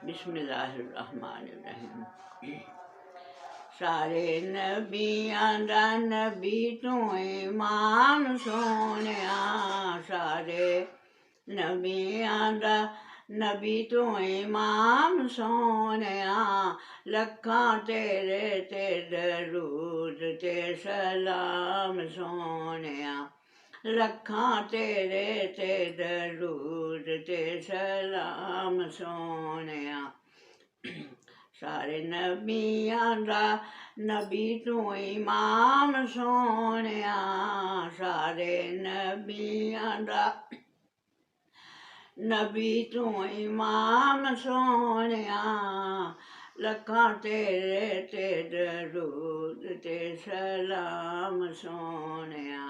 बिस्मिल्लाहिर्रहमानिर्रहीम। सारे नबियां दा नबी तू इमाम सोनिया, सारे नबियां दा नबी तू इमाम सोनिया, लखां तेरे ते दरूद ते सलाम सोनिया, लखां तेरे ते दरूद ते सलाम सोनिया। सारे नबियां दा नबी तू इमाम सोनिया, सारे नबियां दा नबी तू इमाम सोनिया, लखां तेरे ते दरूद ते सलाम सोनिया।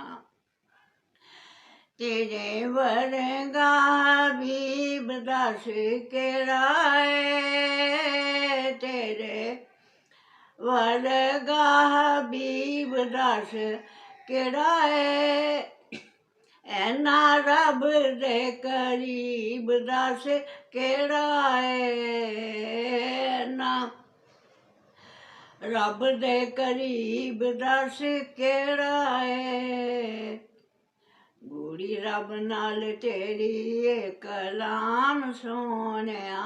तेरे वर्गा हबीब दस केड़ा ऐ, तेरे वर्गा हबीब दस केड़ा ऐ, ऐना रब दे करीब दस केड़ा ऐ, ऐना रब दे करीब दस केड़ा ऐ। गूढ़ी रब नाल तेरी ए कलाम सोनिया,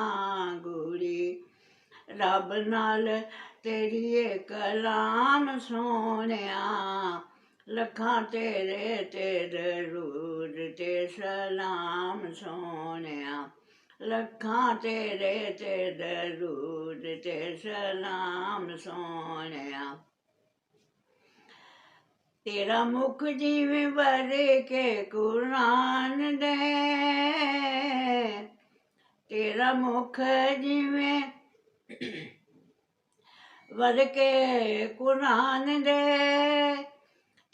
गूढ़ी रब नाल तेरी ए कलाम सोनिया, लखां तेरे ते दरूद ते सलाम सोनिया, लखां तेरे ते दरूद ते सलाम सोनिया। तेरा मुख जिवें बरके कुरान दे, तेरा मुख जिवें बरके कुरान दे,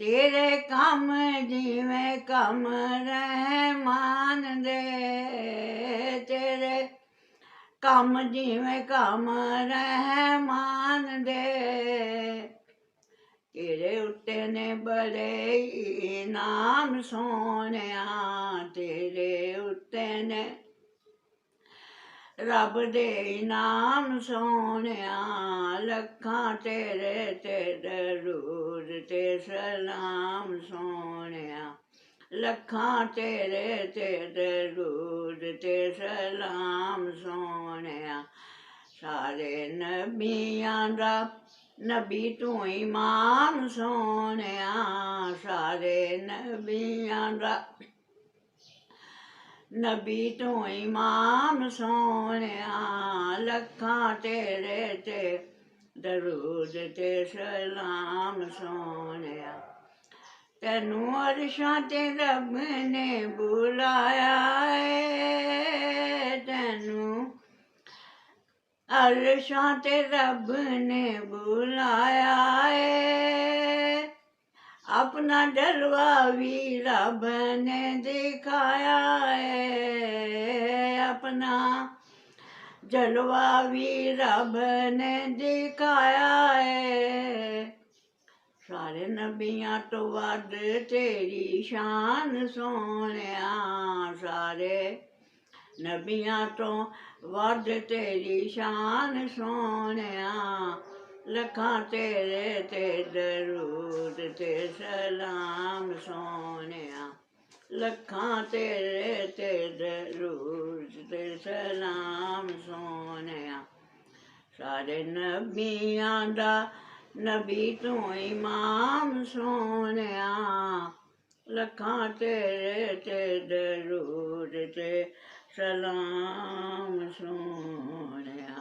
तेरे कम जिवें कम रहमान दे, तेरे कम जिवें कम रहमान दे। तेरे उत्ते ने बड़े इनाम सोनिया, तेरे उत्ते ने रब दे इनाम सोनिया, लखां तेरे ते दरूद ते सलाम सोनिया, लखां तेरे ते दरूद ते सलाम सोनिया। सारे नबियां दा नबी तू इमाम सोनिया, सारे नबियां दा नबी तू इमाम सोनिया, लखां तेरे ते दरूद ते सलाम सोनिया। तैनू अरशां ते रब ने बुलाया ऐ, तैनू अरशां ते रब ने बुलाया ऐ, अपना जलवा भी रब ने दिखाया है, अपना जलवा भी रब ने दिखाया है। सारे नबियां तो वध तेरी शान सोनिया, सारे नबियां तो वध तेरी शान सोनिया, लखां तेरे ते दरूद ते सलाम सोनिया, लखां तेरे ते दरूद ते सलाम सोनिया। सारे नबियां दा नबी तू इमाम सोनिया, लखां तेरे ते दरूद ते सलाम सोनिया।